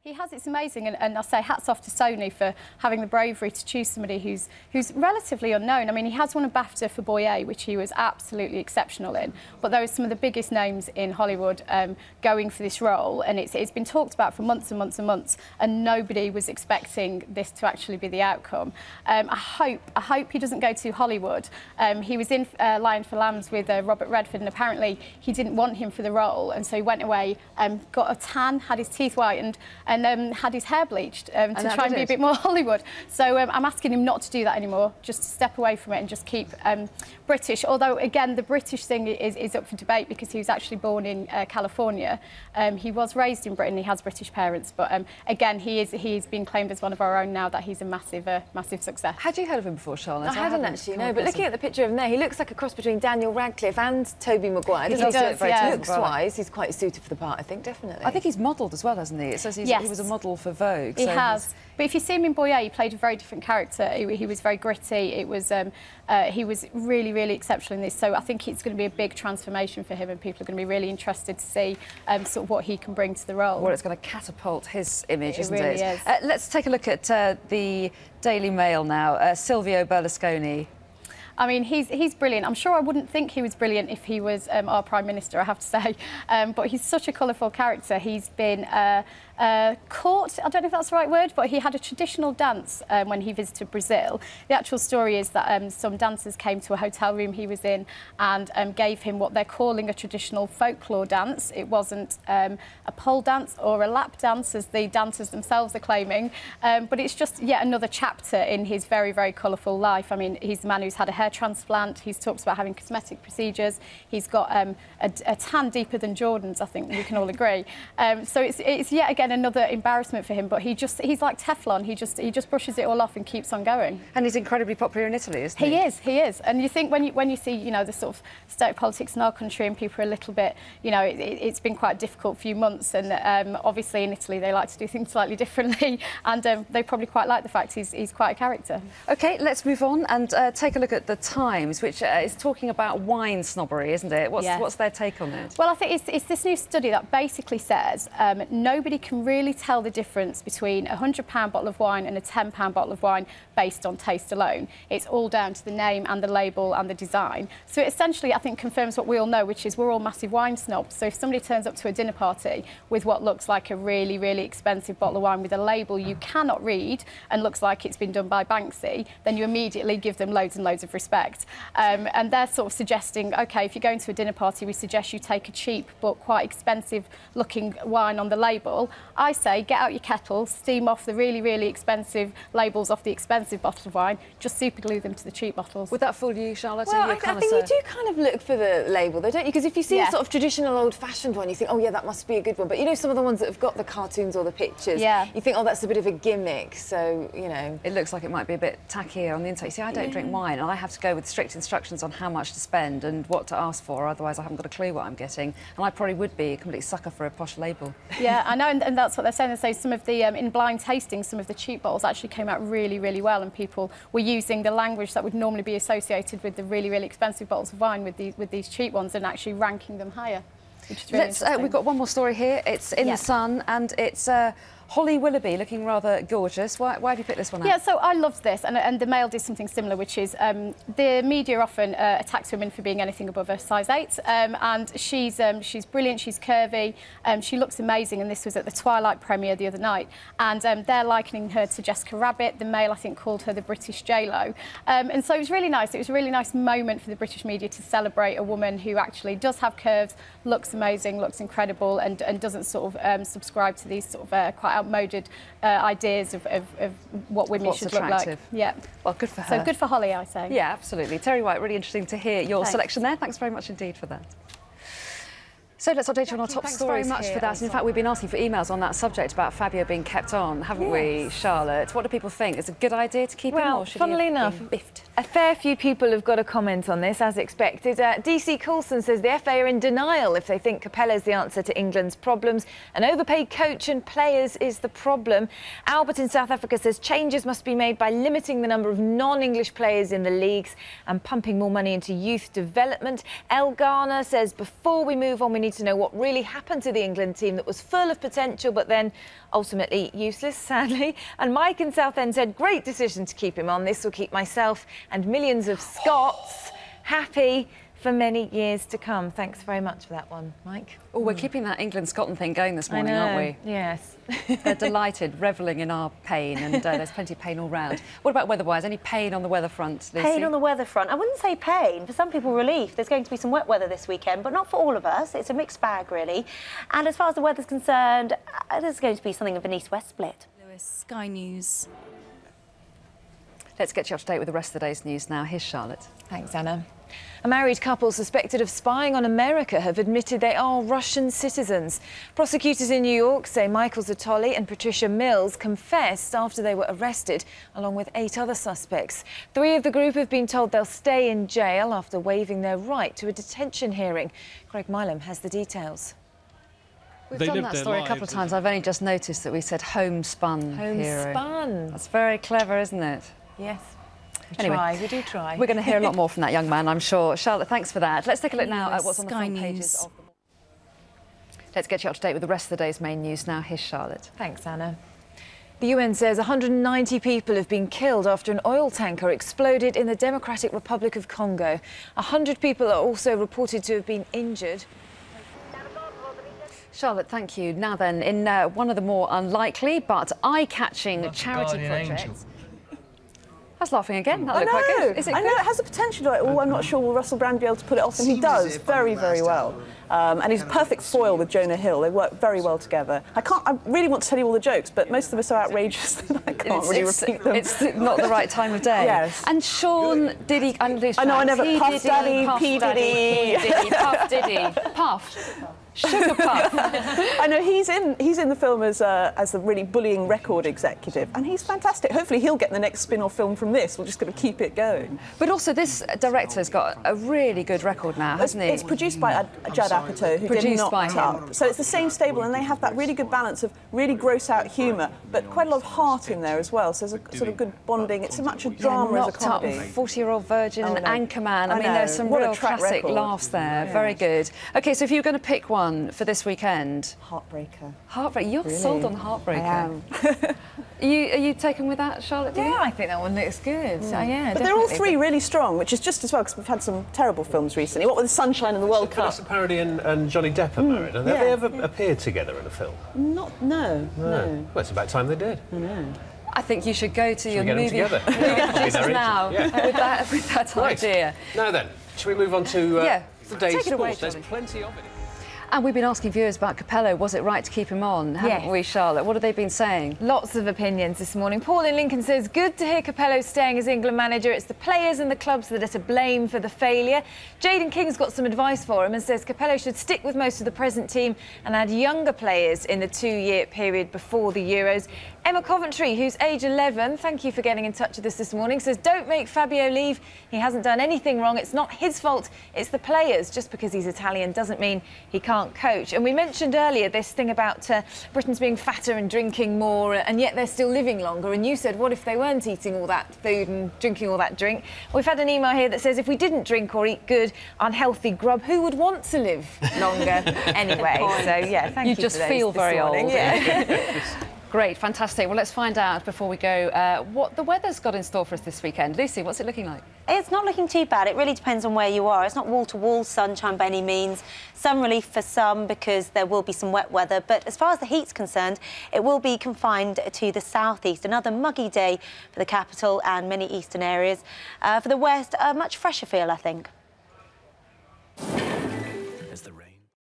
He has, it's amazing, and I say hats off to Sony for having the bravery to choose somebody who's relatively unknown. I mean, he has won a BAFTA for Boy A, which he was absolutely exceptional in, but there are some of the biggest names in Hollywood going for this role, and it's been talked about for months and months and months, and nobody was expecting this to actually be the outcome. I hope he doesn't go to Hollywood. He was in Lion for Lambs with Robert Redford, and apparently he didn't want him for the role, and so he went away, got a tan, had his teeth whitened, and had his hair bleached to try and be a bit more Hollywood. So I'm asking him not to do that anymore, just to step away from it and just keep British. Although, again, the British thing is up for debate because he was actually born in California. He was raised in Britain, he has British parents, but again, he's been claimed as one of our own now that he's a massive success. Had you heard of him before, Charlotte? I hadn't actually, no, but looking at the picture of him there, he looks like a cross between Daniel Radcliffe and Tobey Maguire. He does, yeah. Looks-wise, he's quite suited for the part, I think, definitely. I think he's modelled as well, hasn't he? It says he was a model for Vogue. He has. But if you see him in Boy A, he played a very different character. He was very gritty. It was he was really exceptional in this. So I think it's going to be a big transformation for him, and people are going to be really interested to see sort of what he can bring to the role. Well, it's going to catapult his image, isn't really it? Is. Let's take a look at the Daily Mail now. Silvio Berlusconi. I mean, he's brilliant. I'm sure I wouldn't think he was brilliant if he was our Prime Minister, I have to say. But he's such a colourful character. He's been caught, I don't know if that's the right word, but he had a traditional dance when he visited Brazil. The actual story is that some dancers came to a hotel room he was in and gave him what they're calling a traditional folklore dance. It wasn't a pole dance or a lap dance, as the dancers themselves are claiming, but it's just yet another chapter in his very colourful life. I mean, he's the man who's had a hair transplant. He's talked about having cosmetic procedures. He's got a tan deeper than Jordan's, I think we can all agree. So it's yet again another embarrassment for him, but he's like Teflon. He just brushes it all off and keeps on going. And he's incredibly popular in Italy, isn't he? He is. And you think when you see, you know, the sort of state of politics in our country and people are a little bit, you know, it's been quite a difficult few months, and obviously in Italy they like to do things slightly differently, and they probably quite like the fact he's quite a character. OK, let's move on and take a look at the Times, which is talking about wine snobbery, isn't it? What's their take on it? Well, I think it's this new study that basically says nobody can really tell the difference between a £100 bottle of wine and a £10 bottle of wine based on taste alone. It's all down to the name and the label and the design. So it essentially, I think, confirms what we all know, which is we're all massive wine snobs. So if somebody turns up to a dinner party with what looks like a really expensive bottle of wine with a label you cannot read and looks like it's been done by Banksy, then you immediately give them loads and loads of respect. And they're sort of suggesting, OK, if you're going to a dinner party, we suggest you take a cheap but quite expensive looking wine on the label. I say get out your kettle, steam off the really expensive labels off the expensive bottle of wine, just super glue them to the cheap bottles. Would that fool you, Charlotte? Well, I think you do kind of look for the label, though, don't you? Because if you see a sort of traditional old-fashioned one, you think, oh yeah, that must be a good one. But you know, some of the ones that have got the cartoons or the pictures, you think, oh, that's a bit of a gimmick. So, you know, it looks like it might be a bit tackier on the inside. See, I don't drink wine, and I have to go with strict instructions on how much to spend and what to ask for, otherwise I haven't got a clue what I'm getting. And I probably would be a complete sucker for a posh label. Yeah, I know, and that's what they're saying. They say some of the, in blind tasting, some of the cheap bottles actually came out really well, and people were using the language that would normally be associated with the really expensive bottles of wine with these cheap ones and actually ranking them higher, which is really interesting. We've got one more story here. It's in The Sun, and it's Holly Willoughby looking rather gorgeous. Why have you picked this one out? Yeah, so I loved this, and the Mail did something similar, which is the media often attacks women for being anything above a size 8, and she's brilliant, she's curvy, she looks amazing, and this was at the Twilight premiere the other night, and they're likening her to Jessica Rabbit. The Mail, I think, called her the British J-Lo, and so it was really nice. It was a really nice moment for the British media to celebrate a woman who actually does have curves, looks amazing, looks incredible, and doesn't sort of subscribe to these sort of quite outmoded ideas of what women should look like. Yeah. Well, good for her. So good for Holly, I say. Yeah, absolutely. Terry White, really interesting to hear your selection there. Thanks very much indeed for that. So let's update you on our top stories. Thanks very much for that. In fact, we've been asking for emails on that subject about Fabio being kept on, haven't we, Charlotte? What do people think? Is it a good idea to keep him, or should funnily he enough, be biffed? A fair few people have got a comment on this, as expected. DC Coulson says the FA are in denial if they think Capella's the answer to England's problems. An overpaid coach and players is the problem. Albert in South Africa says changes must be made by limiting the number of non-English players in the leagues and pumping more money into youth development. El Ghana says before we move on, we need need to know what really happened to the England team that was full of potential but then ultimately useless, sadly. And Mike in Southend said, great decision to keep him on. This will keep myself and millions of Scots happy for many years to come. Thanks very much for that one, Mike. Oh, we're keeping that England-Scotland thing going this morning, aren't we? Yes. They're delighted, revelling in our pain, and there's plenty of pain all round. What about weather-wise? Any pain on the weather front, Lucy? Pain on the weather front? I wouldn't say pain. For some people, relief. There's going to be some wet weather this weekend, but not for all of us. It's a mixed bag, really. And as far as the weather's concerned, there's going to be something of an east-west split. Lewis, Sky News. Let's get you up to date with the rest of the day's news now. Here's Charlotte. Thanks, Anna. A married couple suspected of spying on America have admitted they are Russian citizens. Prosecutors in New York say Michael Zatoli and Patricia Mills confessed after they were arrested, along with 8 other suspects. 3 of the group have been told they'll stay in jail after waiving their right to a detention hearing. Craig Milam has the details. We've done that story a couple of times. I've only just noticed that we said homespun hero. Homespun. That's very clever, isn't it? Yes. Anyway, we do try. We're going to hear a lot more from that young man, I'm sure. Charlotte, thanks for that. Let's take a look now at what's on the front pages of the... Let's get you up to date with the rest of the day's main news now. Here's Charlotte. Thanks, Anna. The UN says 190 people have been killed after an oil tanker exploded in the Democratic Republic of Congo. 100 people are also reported to have been injured. Charlotte, thank you. Now then, in one of the more unlikely but eye-catching charity projects... I was laughing again. That looked quite good. Is it I know it has the potential. Like, oh, I'm not sure will Russell Brand be able to put it off, and he does very, very well. And he's a perfect foil with Jonah Hill. They work very well together. I really want to tell you all the jokes, but most of them are so outrageous that I can't really repeat them. It's not the right time of day. Yes. And Sean Diddy and Lucy. I know. I never Puff Daddy, P Diddy, Puff Diddy, Puff. Sugar Puff. I know he's in the film as the really bullying record executive, and he's fantastic. Hopefully he'll get the next spin-off film from this. We're just going to keep it going. But also this director's got a really good record now, hasn't he? It's produced by Judd Apatow, who did Knocked Up. So it's the same stable, and they have that really good balance of really gross-out humour, but quite a lot of heart in there as well. So there's a sort of good bonding. It's much a drama as a comedy. Knocked Up, 40-Year-Old Virgin, and Anchorman. I mean, there's some real classic laughs there. Yeah. Very good. OK, so if you were going to pick one for this weekend? Heartbreaker. Heartbreaker. You're sold on Heartbreaker. I am. Are you taken with that, Charlotte? Yeah, I think that one looks good. Yeah, but definitely. They're all 3 really strong, which is just as well, because we've had some terrible films recently. What with The Sunshine and the World Cup. Vanessa Paradis and Johnny Depp are married. Have they ever appeared together in a film? No. Well, it's about time they did. I know. I think you should go to your movie producers now with that idea. Now then, shall we move on to today's sports? There's plenty of it. And we've been asking viewers about Capello. Was it right to keep him on? Haven't we, Charlotte? What have they been saying? Lots of opinions this morning. Paul in Lincoln says, good to hear Capello staying as England manager. It's the players and the clubs that are to blame for the failure. Jaden King's got some advice for him and says Capello should stick with most of the present team and add younger players in the 2-year period before the Euros. Emma Coventry, who's age 11, thank you for getting in touch with us this morning, says don't make Fabio leave. He hasn't done anything wrong. It's not his fault. It's the players. Just because he's Italian doesn't mean he can't coach. And we mentioned earlier this thing about Britons being fatter and drinking more, and yet they're still living longer. And you said, what if they weren't eating all that food and drinking all that drink? We've had an email here that says if we didn't drink or eat good, unhealthy grub, who would want to live longer anyway? So, yeah, thank you. You just feel very old. Yeah. Great, fantastic. Well, let's find out before we go what the weather's got in store for us this weekend. Lucy, what's it looking like? It's not looking too bad. It really depends on where you are. It's not wall-to-wall sunshine by any means. Some relief for some because there will be some wet weather. But as far as the heat's concerned, it will be confined to the southeast. Another muggy day for the capital and many eastern areas. For the west, a much fresher feel, I think. As the rain